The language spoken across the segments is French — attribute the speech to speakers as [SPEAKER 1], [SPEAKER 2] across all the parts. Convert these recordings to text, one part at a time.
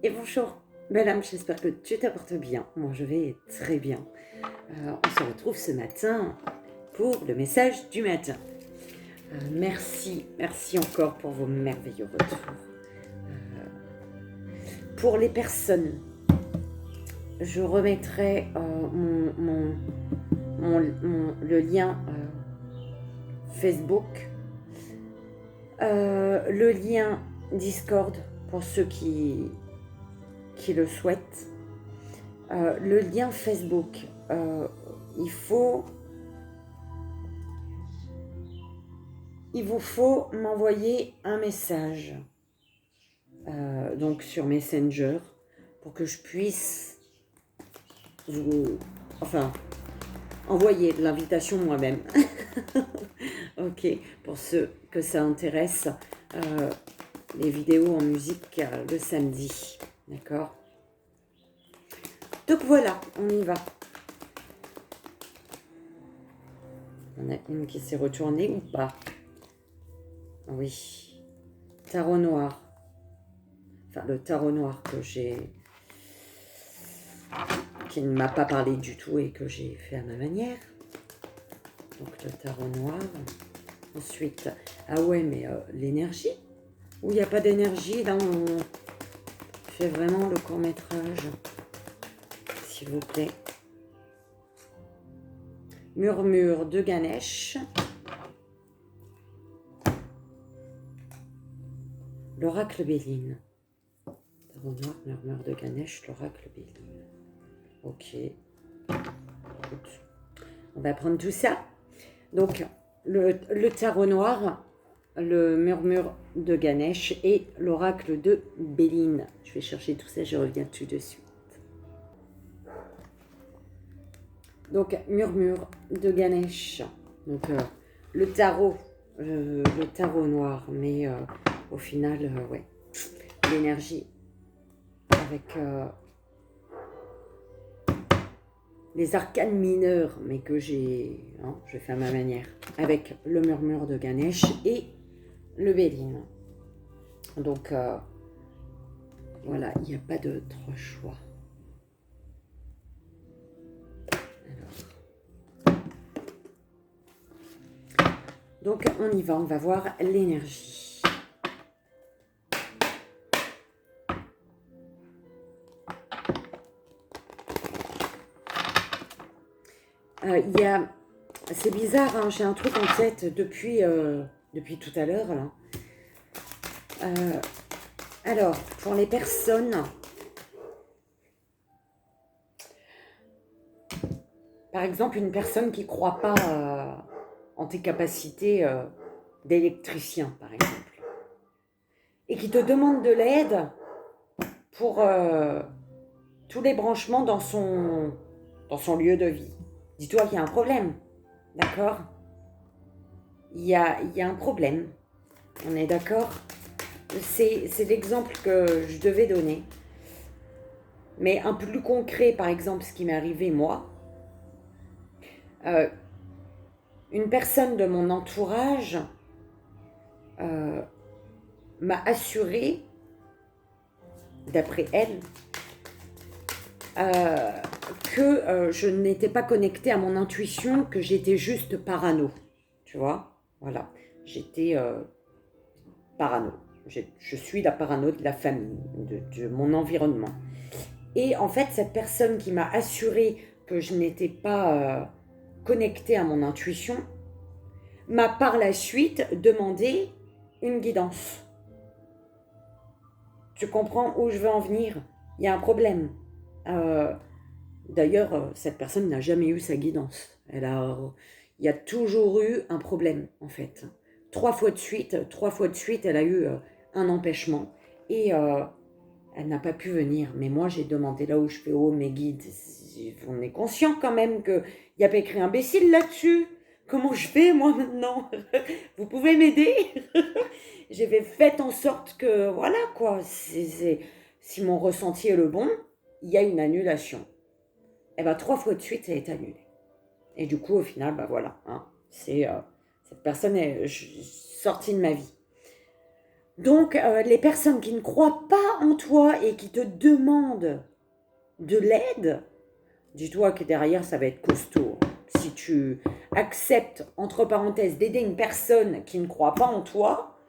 [SPEAKER 1] Et bonjour, belle âme, j'espère que tu te portes bien. Moi, je vais très bien. On se retrouve ce matin pour le message du matin. Merci encore pour vos merveilleux retours. Pour les personnes, je remettrai le lien Facebook, le lien Discord pour ceux qui le souhaitent. Le lien Facebook, il vous faut m'envoyer un message donc sur Messenger pour que je puisse vous envoyer l'invitation moi-même. Ok, pour ceux que ça intéresse, les vidéos en musique le samedi, d'accord? Donc voilà, on y va. On a une qui s'est retournée ou pas? Oui. Tarot noir. Enfin, le tarot noir que j'ai... qui ne m'a pas parlé du tout et que j'ai fait à ma manière. Donc le tarot noir. Ensuite, ah ouais, mais l'énergie. Ou il n'y a pas d'énergie, là on fait vraiment le court-métrage. S'il vous plaît. Murmure de Ganesh. L'oracle Béline. Tarot noir, murmure de Ganesh, l'oracle Béline. Ok. Écoute, on va prendre tout ça. Donc, le tarot noir, le murmure de Ganesh et l'oracle de Béline. Je vais chercher tout ça, je reviens tout de suite. Donc, murmure de Ganesh. Donc, le tarot noir, mais au final, ouais, l'énergie avec les arcanes mineurs, mais que j'ai, je fais à ma manière, avec le murmure de Ganesh et le Béline. Donc, voilà, il n'y a pas de trois choix. Donc, on y va, on va voir l'énergie. C'est bizarre, hein, j'ai un truc en tête depuis tout à l'heure. Alors, pour les personnes, par exemple, une personne qui ne croit pas en tes capacités d'électricien, par exemple, et qui te demande de l'aide pour tous les branchements dans son lieu de vie. Dis-toi qu'il y a un problème, d'accord? Il y a un problème, on est d'accord? C'est l'exemple que je devais donner. Mais un plus concret, par exemple, ce qui m'est arrivé moi, une personne de mon entourage m'a assuré, d'après elle, que je n'étais pas connectée à mon intuition, que j'étais juste parano. Tu vois? Voilà. J'étais parano. Je suis la parano de la famille, de mon environnement. Et en fait, cette personne qui m'a assuré que je n'étais pas connectée à mon intuition m'a par la suite demandé une guidance. Tu comprends où je veux en venir? Il y a un problème. D'ailleurs, cette personne n'a jamais eu sa guidance. Il y a toujours eu un problème, en fait. Trois fois de suite, elle a eu un empêchement. Et elle n'a pas pu venir. Mais moi, j'ai demandé là où je fais, oh, mes guides, on est conscient quand même qu'il n'y a pas écrit imbécile là-dessus. Comment je fais, moi, maintenant? Vous pouvez m'aider? J'ai fait en sorte que, voilà, quoi. Si mon ressenti est le bon, il y a une annulation. Et bien, 3 fois de suite, elle est annulée. Et du coup, au final, voilà. Cette personne est sortie de ma vie. Donc, les personnes qui ne croient pas en toi et qui te demandent de l'aide, dis-toi que derrière, ça va être costaud. Si tu acceptes, entre parenthèses, d'aider une personne qui ne croit pas en toi,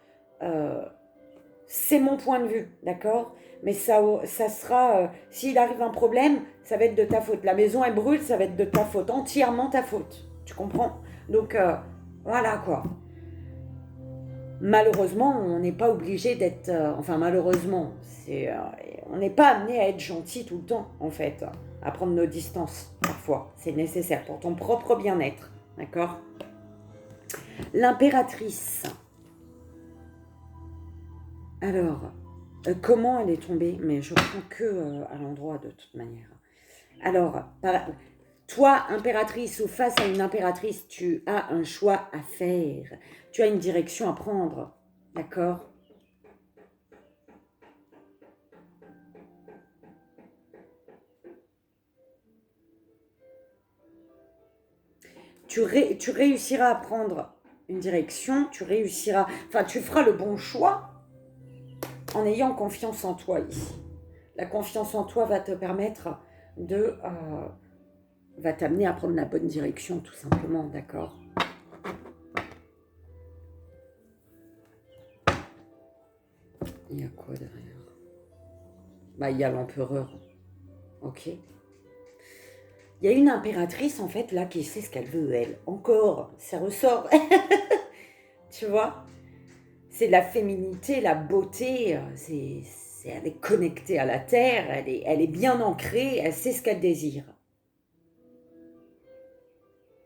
[SPEAKER 1] c'est mon point de vue, d'accord? Mais ça sera, s'il arrive un problème, ça va être de ta faute. La maison, elle brûle, ça va être de ta faute, entièrement ta faute. Tu comprends? Donc, voilà quoi. Malheureusement, on n'est pas obligé d'être... enfin, malheureusement, on n'est pas amené à être gentil tout le temps, en fait. À prendre nos distances, parfois. C'est nécessaire pour ton propre bien-être, d'accord? L'impératrice. Alors, comment elle est tombée? Mais je prends que à l'endroit, de toute manière. Alors, toi, impératrice ou face à une impératrice, tu as un choix à faire. Tu as une direction à prendre, d'accord? Tu réussiras à prendre une direction, tu réussiras, enfin tu feras le bon choix en ayant confiance en toi ici. La confiance en toi va te permettre va t'amener à prendre la bonne direction tout simplement, d'accord? Il y a quoi derrière? Bah il y a l'empereur, ok? Il y a une impératrice en fait là qui sait ce qu'elle veut elle. Encore, ça ressort, tu vois? C'est la féminité, la beauté, elle est connectée à la terre, elle est bien ancrée, elle sait ce qu'elle désire.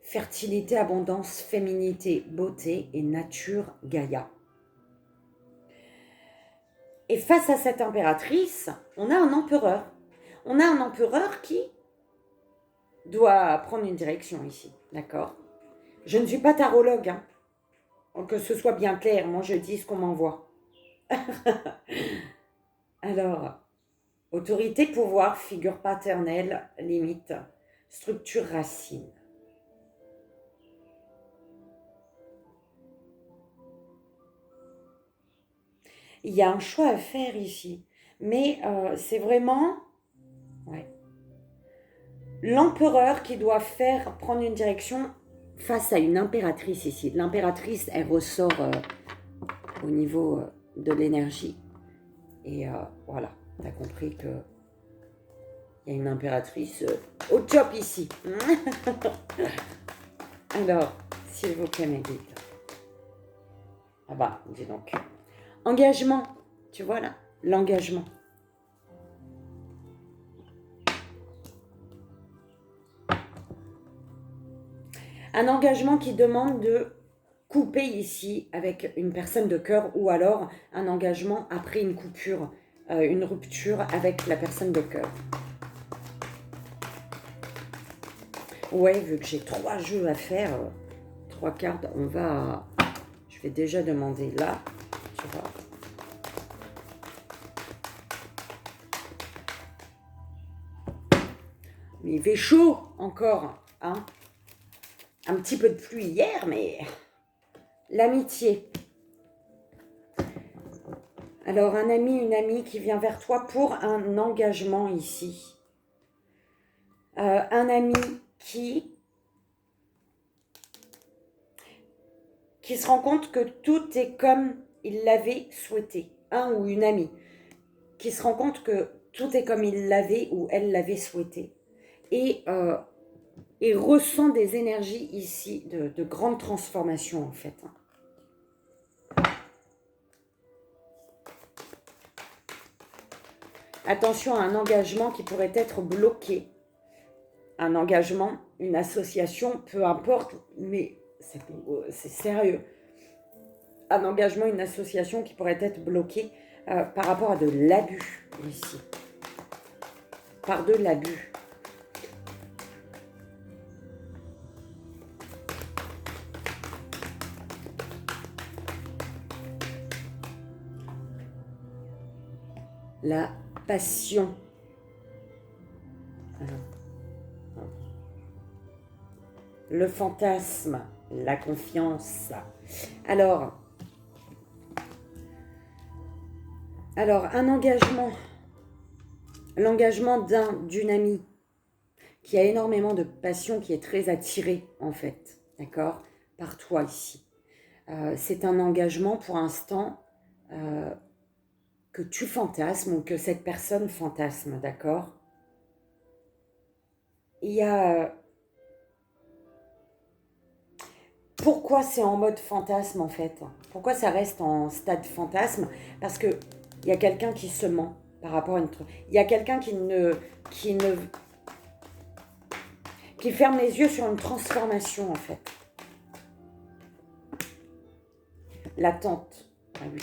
[SPEAKER 1] Fertilité, abondance, féminité, beauté et nature Gaïa. Et face à cette impératrice, on a un empereur. On a un empereur qui doit prendre une direction ici, d'accord? Je ne suis pas tarologue, hein. Que ce soit bien clair, moi je dis ce qu'on m'envoie. Alors, autorité, pouvoir, figure paternelle, limite, structure, racine. Il y a un choix à faire ici, mais c'est vraiment ouais, l'empereur qui doit prendre une direction face à une impératrice ici. L'impératrice, elle ressort au niveau de l'énergie. Et voilà, tu as compris que il y a une impératrice au top ici. Alors, s'il vous plaît, mes guides. Ah bah, dis donc. Engagement, tu vois là, l'engagement. Un engagement qui demande de couper ici avec une personne de cœur ou alors un engagement après une coupure, une rupture avec la personne de cœur. Ouais, vu que j'ai 3 jeux à faire, 3 cartes, je vais déjà demander là, tu vois. Mais il fait chaud encore, hein. Un petit peu de pluie hier, mais l'amitié. Alors, un ami, une amie qui vient vers toi pour un engagement ici. Un ami qui se rend compte que tout est comme il l'avait souhaité. Un ou une amie qui se rend compte que tout est comme il l'avait ou elle l'avait souhaité. Et ressent des énergies ici de grande transformation en fait. Attention à un engagement qui pourrait être bloqué. Un engagement, une association, peu importe, mais c'est sérieux. Un engagement, une association qui pourrait être bloquée par rapport à de l'abus ici. Par de l'abus. La passion. Le fantasme, la confiance. Alors, Alors, un engagement, l'engagement d'une amie qui a énormément de passion, qui est très attirée, en fait, d'accord, par toi ici. C'est un engagement, pour l'instant, que tu fantasmes ou que cette personne fantasme, d'accord? Il y a... Pourquoi c'est en mode fantasme, en fait? Pourquoi ça reste en stade fantasme? Parce que il y a quelqu'un qui se ment par rapport à une... Il y a quelqu'un qui ne... qui ferme les yeux sur une transformation, en fait. L'attente. Ah oui.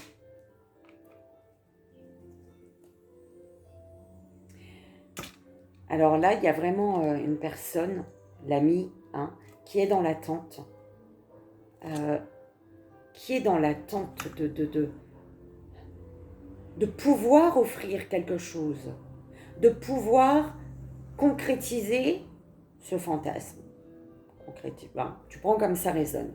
[SPEAKER 1] Alors là, il y a vraiment une personne, l'ami, hein, qui est dans l'attente. Qui est dans l'attente de pouvoir offrir quelque chose, de pouvoir concrétiser ce fantasme. Ben, tu prends comme ça résonne.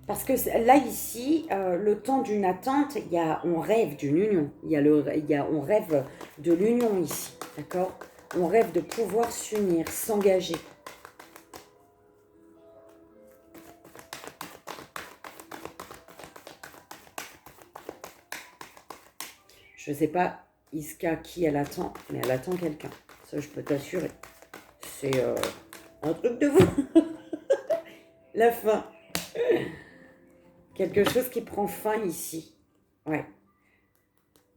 [SPEAKER 1] Parce que là, ici, le temps d'une attente, on rêve d'une union. On rêve de l'union ici, d'accord? On rêve de pouvoir s'unir, s'engager. Je ne sais pas, Iska, qui elle attend, mais elle attend quelqu'un. Ça, je peux t'assurer. C'est un truc de vous. La fin. Quelque chose qui prend fin ici. Ouais.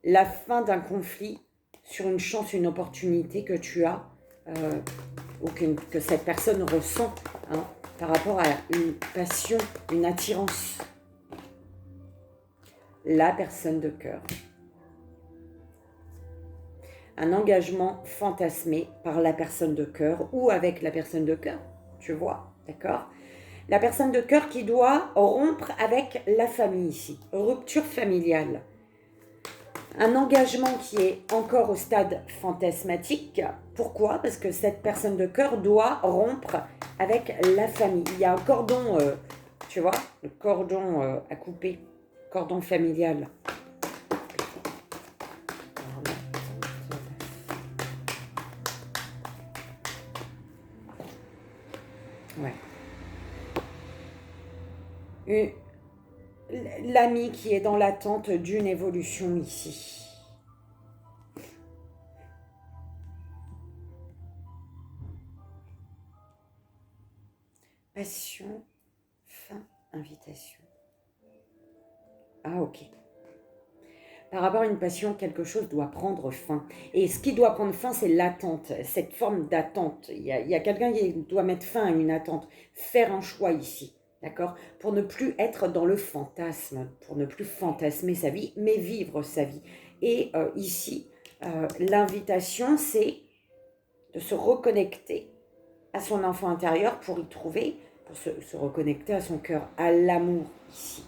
[SPEAKER 1] La fin d'un conflit sur une chance, une opportunité que tu as ou que cette personne ressent hein, par rapport à une passion, une attirance. La personne de cœur. Un engagement fantasmé par la personne de cœur ou avec la personne de cœur, tu vois, d'accord? La personne de cœur qui doit rompre avec la famille ici, rupture familiale. Un engagement qui est encore au stade fantasmatique. Pourquoi? Parce que cette personne de cœur doit rompre avec la famille. Il y a un cordon, tu vois, le cordon à couper, cordon familial. Ouais. L'ami qui est dans l'attente d'une évolution ici. Passion, fin, invitation. Ah ok. Par rapport à une passion, quelque chose doit prendre fin. Et ce qui doit prendre fin, c'est l'attente, cette forme d'attente. Il y a quelqu'un qui doit mettre fin à une attente, faire un choix ici, d'accord? Pour ne plus être dans le fantasme, pour ne plus fantasmer sa vie, mais vivre sa vie. Et ici, l'invitation, c'est de se reconnecter à son enfant intérieur pour y trouver, pour se reconnecter à son cœur, à l'amour ici.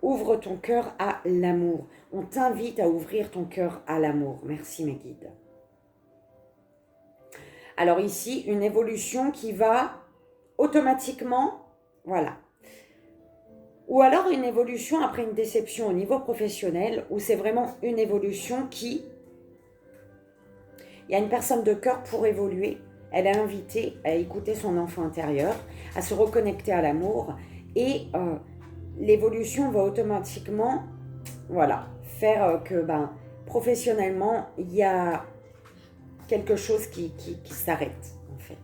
[SPEAKER 1] Ouvre ton cœur à l'amour. On t'invite à ouvrir ton cœur à l'amour. Merci mes guides. Alors ici, une évolution qui va automatiquement, voilà. Ou alors une évolution après une déception au niveau professionnel, où c'est vraiment une évolution qui... Il y a une personne de cœur pour évoluer. Elle est invitée à écouter son enfant intérieur, à se reconnecter à l'amour et... l'évolution va automatiquement, voilà, faire que professionnellement, il y a quelque chose qui s'arrête, en fait.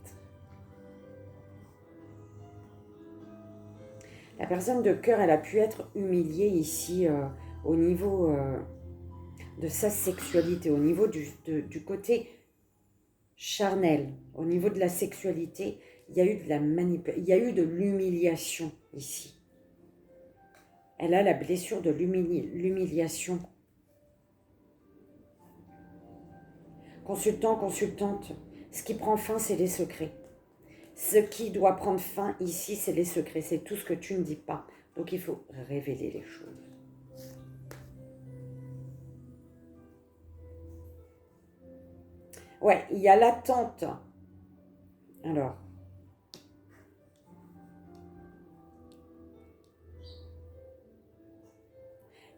[SPEAKER 1] La personne de cœur, elle a pu être humiliée ici au niveau de sa sexualité, au niveau du côté charnel, au niveau de la sexualité, il y a eu de la manipulation, il y a eu de l'humiliation ici. Elle a la blessure de l'humiliation. Consultant, consultante, ce qui prend fin, c'est les secrets. Ce qui doit prendre fin ici, c'est les secrets. C'est tout ce que tu ne dis pas. Donc, il faut révéler les choses. Ouais, il y a l'attente. Alors.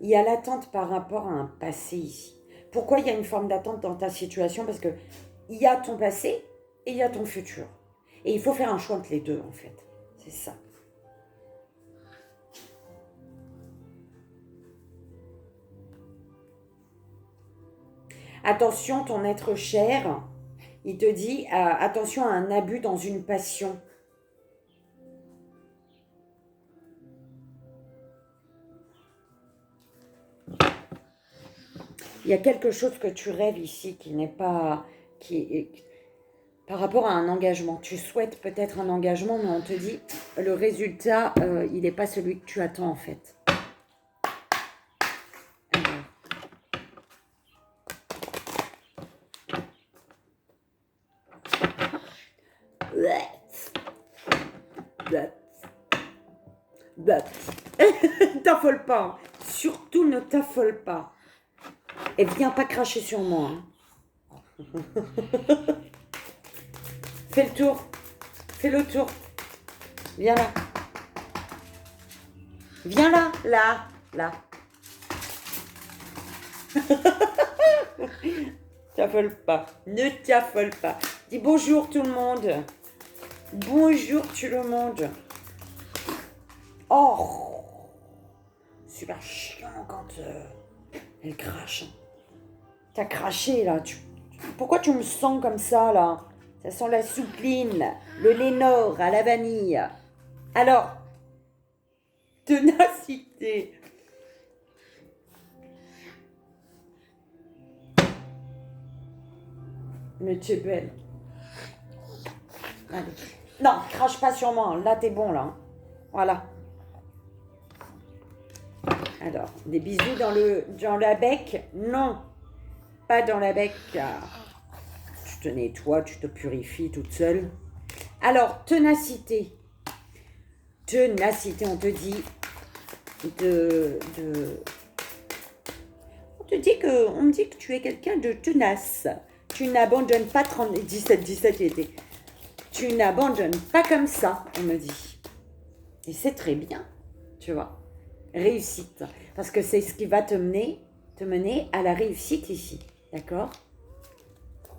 [SPEAKER 1] il y a l'attente par rapport à un passé ici. Pourquoi il y a une forme d'attente dans ta situation? Parce que il y a ton passé et il y a ton futur. Et il faut faire un choix entre les deux, en fait. C'est ça. Attention, ton être cher, il te dit attention à un abus dans une passion. Il y a quelque chose que tu rêves ici qui n'est pas... par rapport à un engagement. Tu souhaites peut-être un engagement, mais on te dit le résultat, il n'est pas celui que tu attends en fait. T'affole pas. Surtout ne t'affole pas. Et viens pas cracher sur moi. Hein. Fais le tour. Fais le tour. Viens là. Viens là. Là. Là. T'affole pas. Ne t'affole pas. Dis bonjour tout le monde. Bonjour tout le monde. Oh. Super chiant quand elle crache. T'as craché là. Pourquoi tu me sens comme ça là? Ça sent la soupline, le Lénore à la vanille. Alors, ténacité. Mais tu es belle. Allez. Non, crache pas sur moi. Là, t'es bon là. Voilà. Alors, des bisous dans la bec? Non, pas dans la bec. Tu te nettoies, tu te purifies toute seule. Alors, ténacité. Ténacité, on te dit on me dit que tu es quelqu'un de tenace. Tu n'abandonnes pas 17 il était. Tu n'abandonnes pas comme ça, on me dit. Et c'est très bien, tu vois. Réussite. Parce que c'est ce qui va te mener à la réussite ici. D'accord?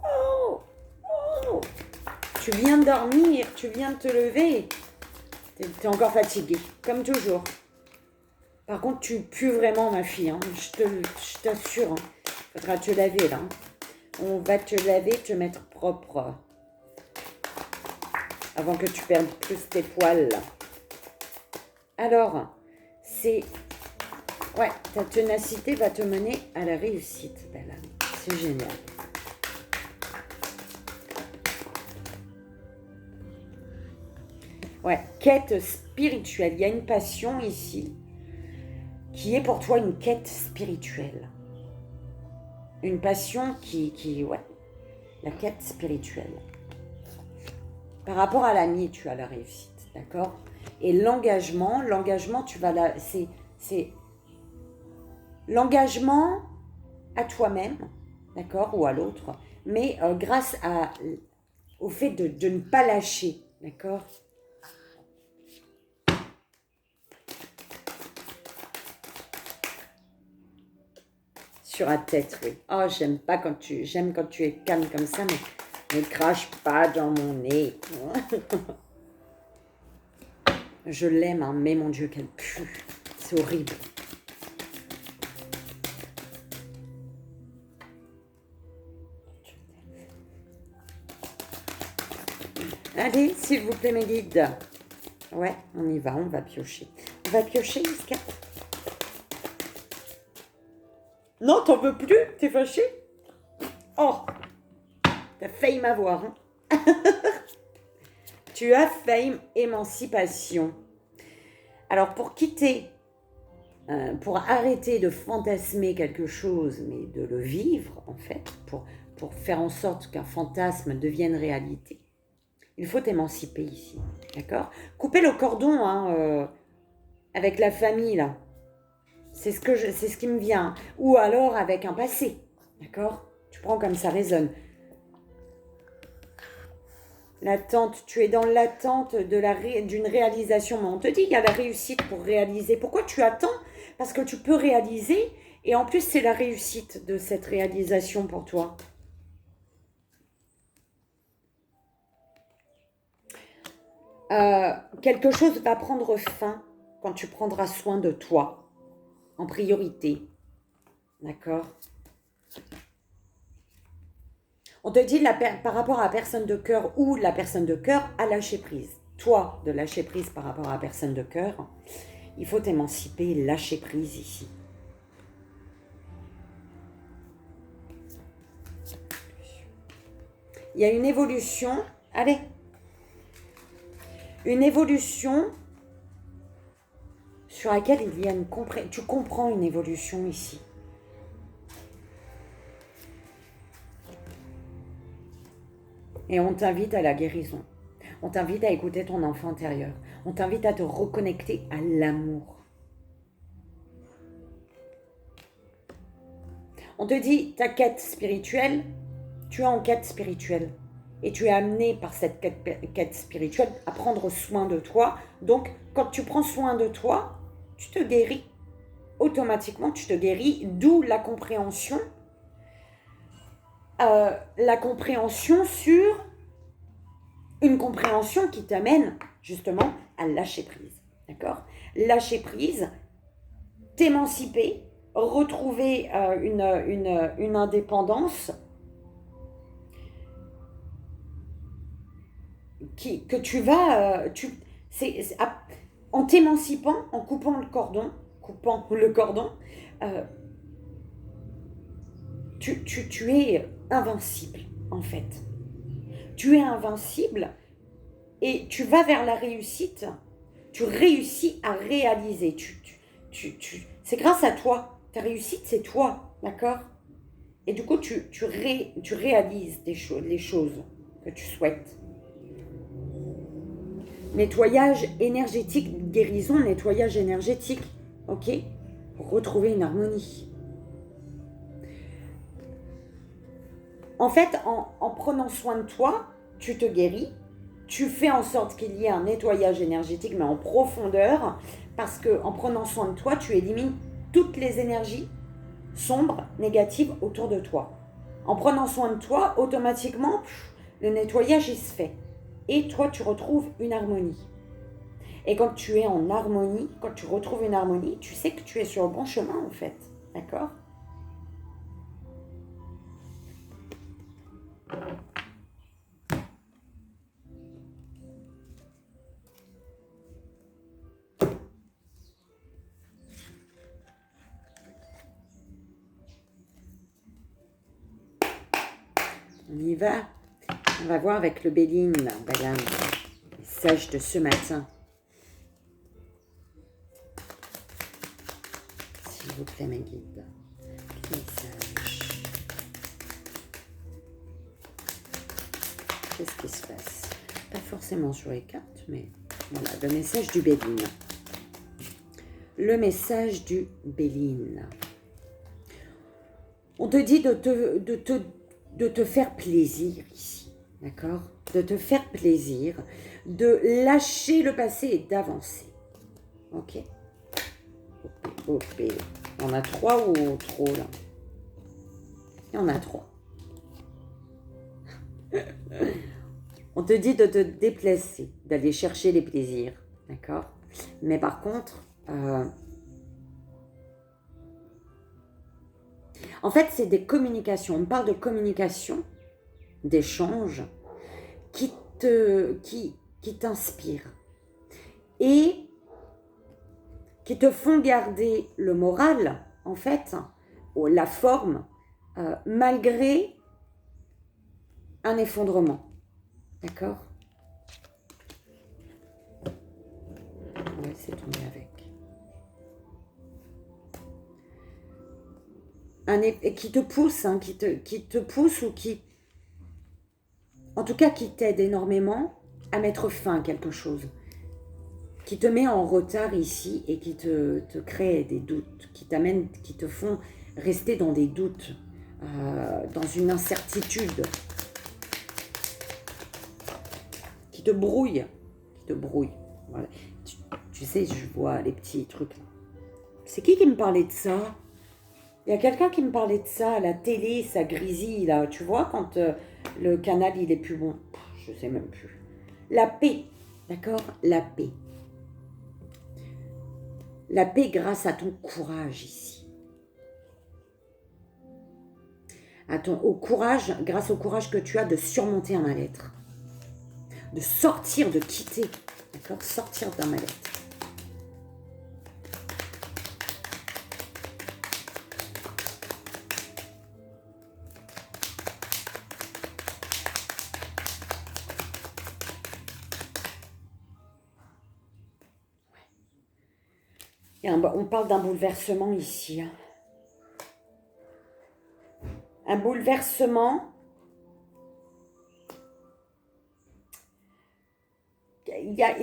[SPEAKER 1] Oh, oh. Tu viens de dormir, tu viens de te lever. T'es encore fatiguée, comme toujours. Par contre, tu pues vraiment, ma fille. Hein. Je t'assure. Hein. Faudra te laver, là. Hein. On va te laver, te mettre propre. Avant que tu perdes plus tes poils. Alors, c'est... Ouais, ta ténacité va te mener à la réussite, belle âme. C'est génial. Ouais, quête spirituelle. Il y a une passion ici qui est pour toi une quête spirituelle. Une passion ouais, la quête spirituelle. Par rapport à l'ami, tu as la réussite, d'accord? Et l'engagement, tu vas la... C'est l'engagement à toi-même, d'accord? Ou à l'autre, mais grâce au fait de ne pas lâcher, d'accord? Sur la tête, oui. Oh, j'aime quand tu es calme comme ça, mais ne crache pas dans mon nez. Je l'aime, hein, mais mon Dieu, qu'elle pue. C'est horrible. Allez, s'il vous plaît, mes guides. Ouais, on y va, on va piocher. On va piocher, Iska. Non, t'en veux plus? T'es fâché? Oh, t'as failli m'avoir. Hein. Tu as failli émancipation. Alors, pour quitter, pour arrêter de fantasmer quelque chose, mais de le vivre, en fait, pour faire en sorte qu'un fantasme devienne réalité, il faut t'émanciper ici, d'accord? Couper le cordon hein, avec la famille, là. C'est ce qui me vient. Ou alors avec un passé, d'accord? Tu prends comme ça résonne. L'attente, tu es dans l'attente d'une réalisation. Mais on te dit qu'il y a la réussite pour réaliser. Pourquoi tu attends? parce que tu peux réaliser, et en plus, c'est la réussite de cette réalisation pour toi. Quelque chose va prendre fin quand tu prendras soin de toi, en priorité. D'accord? On te dit par rapport à la personne de cœur ou la personne de cœur à lâcher prise. Toi, de lâcher prise par rapport à la personne de cœur, il faut t'émanciper, lâcher prise ici. Il y a une évolution. Allez. Une évolution sur laquelle il y a une compréhension. Tu comprends une évolution ici. Et on t'invite à la guérison. On t'invite à écouter ton enfant intérieur. On t'invite à te reconnecter à l'amour. On te dit, ta quête spirituelle, tu es en quête spirituelle. Et tu es amené par cette quête spirituelle à prendre soin de toi. Donc, quand tu prends soin de toi, tu te guéris. Automatiquement, tu te guéris, d'où la compréhension. La compréhension sur une compréhension qui t'amène justement à lâcher prise. D'accord? Lâcher prise, t'émanciper, retrouver une indépendance que tu vas... en t'émancipant, en coupant le cordon, tu es invincible en fait. Tu es invincible et tu vas vers la réussite. Tu réussis à réaliser. C'est grâce à toi. Ta réussite, c'est toi, d'accord? Et du coup, tu réalises les choses que tu souhaites. Nettoyage énergétique, guérison, nettoyage énergétique, ok? Pour retrouver une harmonie. En fait, en prenant soin de toi, tu te guéris, tu fais en sorte qu'il y ait un nettoyage énergétique, mais en profondeur, parce qu'en prenant soin de toi, tu élimines toutes les énergies sombres, négatives autour de toi. En prenant soin de toi, automatiquement, le nettoyage, il se fait. Et toi, tu retrouves une harmonie. Et quand tu es en harmonie, quand tu retrouves une harmonie, tu sais que tu es sur le bon chemin, en fait. D'accord ? On y va. On va voir avec le Béline, Balam. Message de ce matin. S'il vous plaît, mes guides. Message. Qu'est-ce qui se passe? Pas forcément sur les cartes, mais voilà, le message du Béline. Le message du Béline. On te dit de te faire plaisir ici, d'accord? De te faire plaisir, de lâcher le passé et d'avancer. Ok? On a 3 ou trop là? Il y en a 3. On te dit de te déplacer, d'aller chercher les plaisirs, d'accord? Mais par contre, en fait, c'est des communications. On parle de communication, d'échange, qui t'inspirent et qui te font garder le moral, en fait, ou la forme, malgré un effondrement. D'accord? On va essayer de tourner avec. Qui te pousse, hein, qui te pousse ou qui, en tout cas, qui t'aide énormément à mettre fin à quelque chose, qui te met en retard ici et qui te crée des doutes, qui te font rester dans des doutes, dans une incertitude, qui te brouille, Voilà. Tu sais, je vois les petits trucs là. C'est qui me parlait de ça? Il y a quelqu'un qui me parlait de ça, à la télé, ça grésille, là. Tu vois, quand le canal, il est plus bon. Je sais même plus. La paix, d'accord? La paix. La paix grâce à ton courage ici. Au courage, grâce au courage que tu as de surmonter un mal-être. De sortir, de quitter. D'accord? Sortir d'un mal-être. On parle d'un bouleversement ici. Un bouleversement.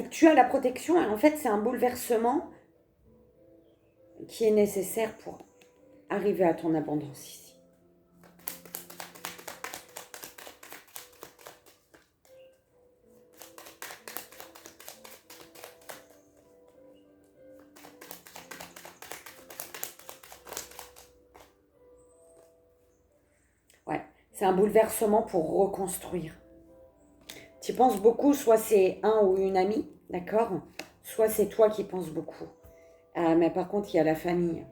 [SPEAKER 1] Tu as la protection et en fait c'est un bouleversement qui est nécessaire pour arriver à ton abondance ici. Ouais, c'est un bouleversement pour reconstruire. Tu penses beaucoup, soit c'est un ou une amie, d'accord? Soit c'est toi qui penses beaucoup. Mais par contre, il y a la famille.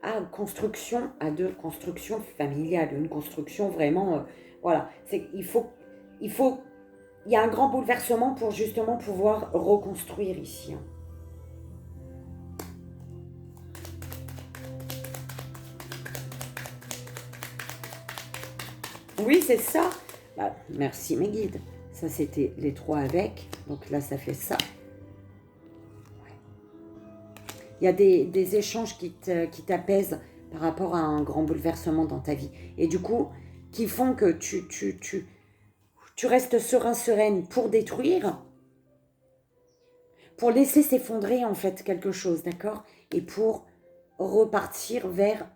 [SPEAKER 1] Ah, construction à deux, construction familiale, une construction vraiment, voilà. Il y a un grand bouleversement pour justement pouvoir reconstruire ici. Oui, c'est ça. Bah, merci mes guides. Ça, c'était les trois avec. Donc là, ça fait ça. Il y a des échanges qui t'apaisent par rapport à un grand bouleversement dans ta vie. Et du coup, qui font que tu restes serein, sereine pour détruire, pour laisser s'effondrer en fait quelque chose, d'accord? Et pour repartir vers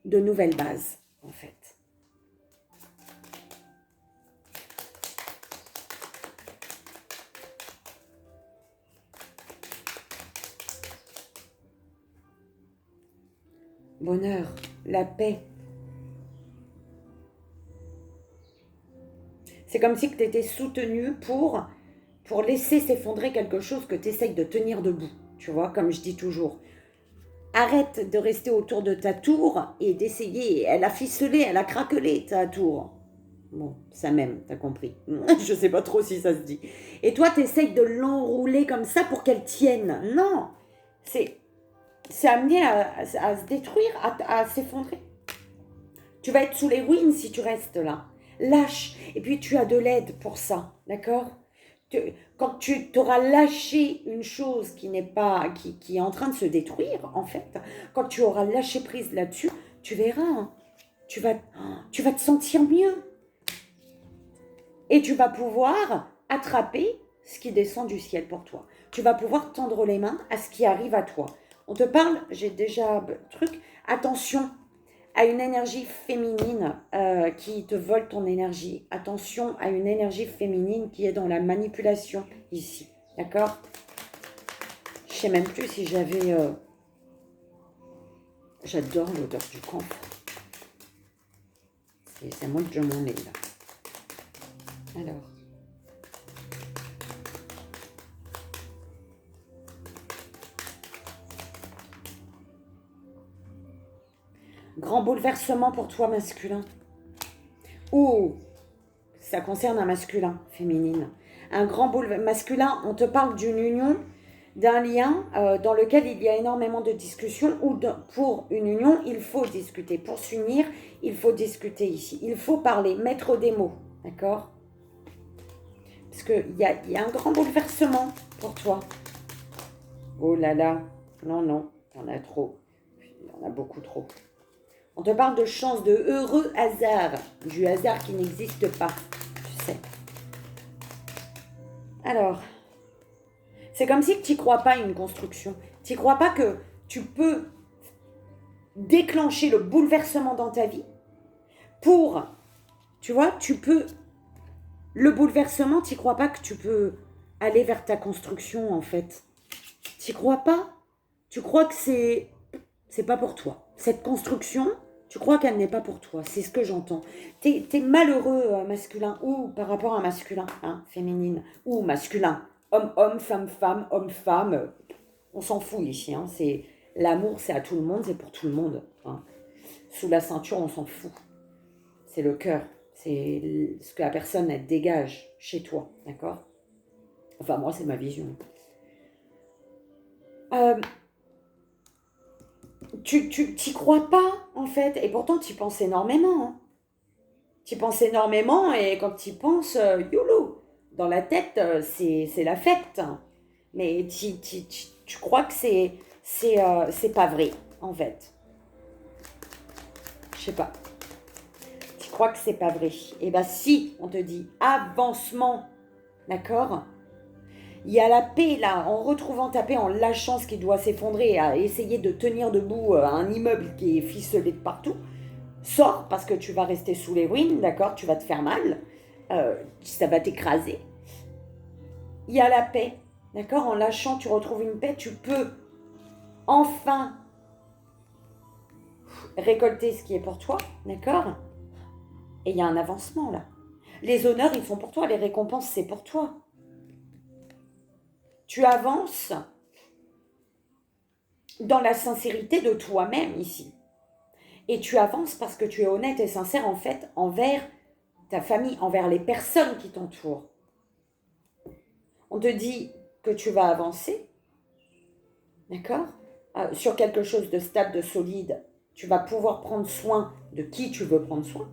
[SPEAKER 1] de nouvelles bases, en fait. Bonheur, la paix. C'est comme si tu étais soutenu pour laisser s'effondrer quelque chose que tu essayes de tenir debout. Tu vois, comme je dis toujours. Arrête de rester autour de ta tour et d'essayer. Elle a ficelé, elle a craquelé ta tour. Bon, ça même, t'as compris. Je sais pas trop si ça se dit. Et toi, t'essayes de l'enrouler comme ça pour qu'elle tienne. Non, c'est amené à se détruire, à s'effondrer. Tu vas être sous les ruines si tu restes là. Lâche. Et puis tu as de l'aide pour ça, d'accord? Quand tu t'auras lâché une chose qui n'est pas, qui est en train de se détruire, en fait, quand tu auras lâché prise là-dessus, tu verras, hein, tu vas te sentir mieux. Et tu vas pouvoir attraper ce qui descend du ciel pour toi. Tu vas pouvoir tendre les mains à ce qui arrive à toi. On te parle, j'ai déjà truc, attention à une énergie féminine qui te vole ton énergie. Attention à une énergie féminine qui est dans la manipulation ici. D'accord? Je sais même plus si j'avais... J'adore l'odeur du camphre. C'est à moi que je m'en ai là. Alors... Grand bouleversement pour toi masculin. Ou ça concerne un masculin, féminine. Un grand bouleversement masculin, on te parle d'une union, d'un lien dans lequel il y a énormément de discussions. Ou pour une union, il faut discuter. Pour s'unir, il faut discuter ici. Il faut parler, mettre des mots. D'accord? Parce qu'il y a un grand bouleversement pour toi. Oh là là. Non, non, il y en a trop. Il y en a beaucoup trop. On te parle de chance, de heureux hasard, du hasard qui n'existe pas, tu sais. Alors, c'est comme si tu n'y crois pas à une construction. Tu n'y crois pas que tu peux déclencher le bouleversement dans ta vie pour, tu vois, tu peux, le bouleversement, tu n'y crois pas que tu peux aller vers ta construction en fait. Tu n'y crois pas? Tu crois que c'est pas pour toi. Cette construction, tu crois qu'elle n'est pas pour toi. C'est ce que j'entends. T'es malheureux, masculin, ou par rapport à masculin, hein, féminine, ou masculin. Homme, femme, homme, on s'en fout ici. Hein. L'amour, c'est à tout le monde, c'est pour tout le monde. Hein. Sous la ceinture, on s'en fout. C'est le cœur. C'est ce que la personne, elle dégage chez toi. D'accord? Enfin, moi, c'est ma vision. Tu t'y crois pas, en fait. Et pourtant, tu y penses énormément. Hein. Tu y penses énormément et quand tu y penses, YOLO. Dans la tête, c'est la fête. Mais tu crois que c'est pas vrai, en fait. Je sais pas. Tu crois que c'est pas vrai. Eh bien, si, on te dit avancement, d'accord? Il y a la paix, là, en retrouvant ta paix, en lâchant ce qui doit s'effondrer, à essayer de tenir debout un immeuble qui est ficelé de partout. Sors parce que tu vas rester sous les ruines, d'accord? Tu vas te faire mal. Ça va t'écraser. Il y a la paix, d'accord? En lâchant, tu retrouves une paix. Tu peux enfin récolter ce qui est pour toi, d'accord? Et il y a un avancement, là. Les honneurs, ils sont pour toi. Les récompenses, c'est pour toi. Tu avances dans la sincérité de toi-même ici. Et tu avances parce que tu es honnête et sincère, en fait, envers ta famille, envers les personnes qui t'entourent. On te dit que tu vas avancer, d'accord? Sur quelque chose de stable, de solide. Tu vas pouvoir prendre soin de qui tu veux prendre soin.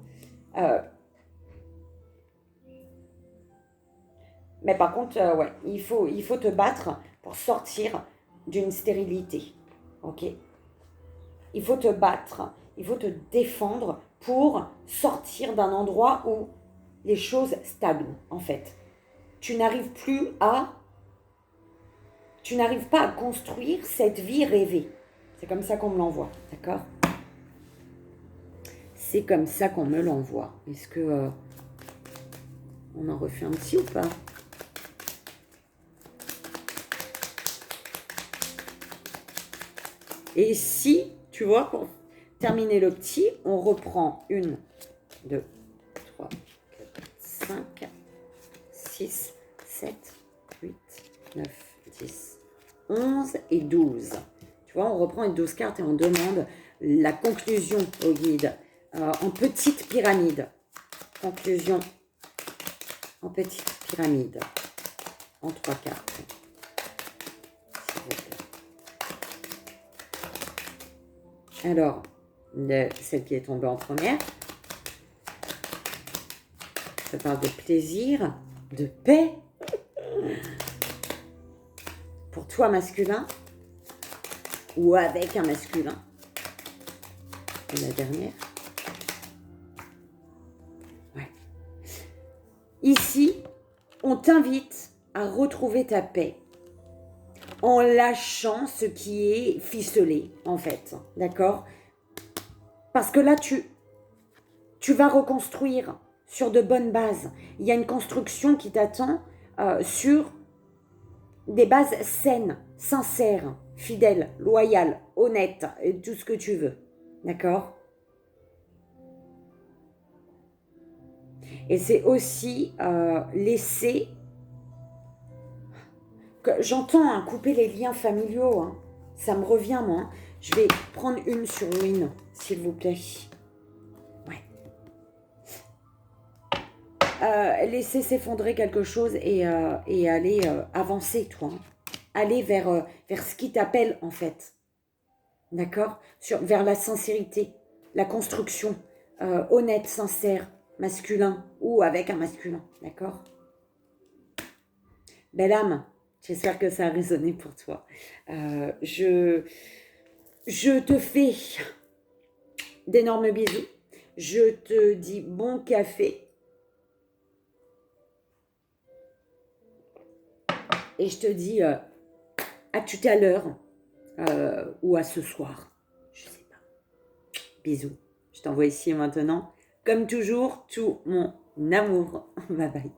[SPEAKER 1] Mais par contre, ouais, il faut te battre pour sortir d'une stérilité. Ok? Il faut te battre, il faut te défendre pour sortir d'un endroit où les choses stagnent, en fait. Tu n'arrives pas à construire cette vie rêvée. C'est comme ça qu'on me l'envoie, d'accord? C'est comme ça qu'on me l'envoie. Est-ce que on en refait un petit ou pas? Et si, tu vois, pour terminer le petit, on reprend 1, 2, 3, 4, 5, 6, 7, 8, 9, 10, 11 et 12. Tu vois, on reprend les 12 cartes et on demande la conclusion au guide en petite pyramide. Conclusion en petite pyramide en 3 cartes. S'il vous plaît. Alors, celle qui est tombée en première, ça parle de plaisir, de paix. Pour toi masculin ou avec un masculin. Et la dernière. Ouais. Ici, on t'invite à retrouver ta paix en lâchant ce qui est ficelé, en fait. D'accord? Parce que là, tu vas reconstruire sur de bonnes bases. Il y a une construction qui t'attend sur des bases saines, sincères, fidèles, loyales, honnêtes, et tout ce que tu veux. D'accord? Et c'est aussi laisser... J'entends hein, couper les liens familiaux. Hein. Ça me revient, moi. Hein. Je vais prendre une sur Win, s'il vous plaît. Ouais. Laisser s'effondrer quelque chose et aller avancer, toi. Hein. Aller vers ce qui t'appelle, en fait. D'accord? Vers la sincérité, la construction, honnête, sincère, masculin ou avec un masculin. D'accord? Belle âme, j'espère que ça a résonné pour toi. Je te fais d'énormes bisous. Je te dis bon café. Et je te dis à tout à l'heure ou à ce soir. Je sais pas. Bisous. Je t'envoie ici et maintenant. Comme toujours, tout mon amour. Bye bye.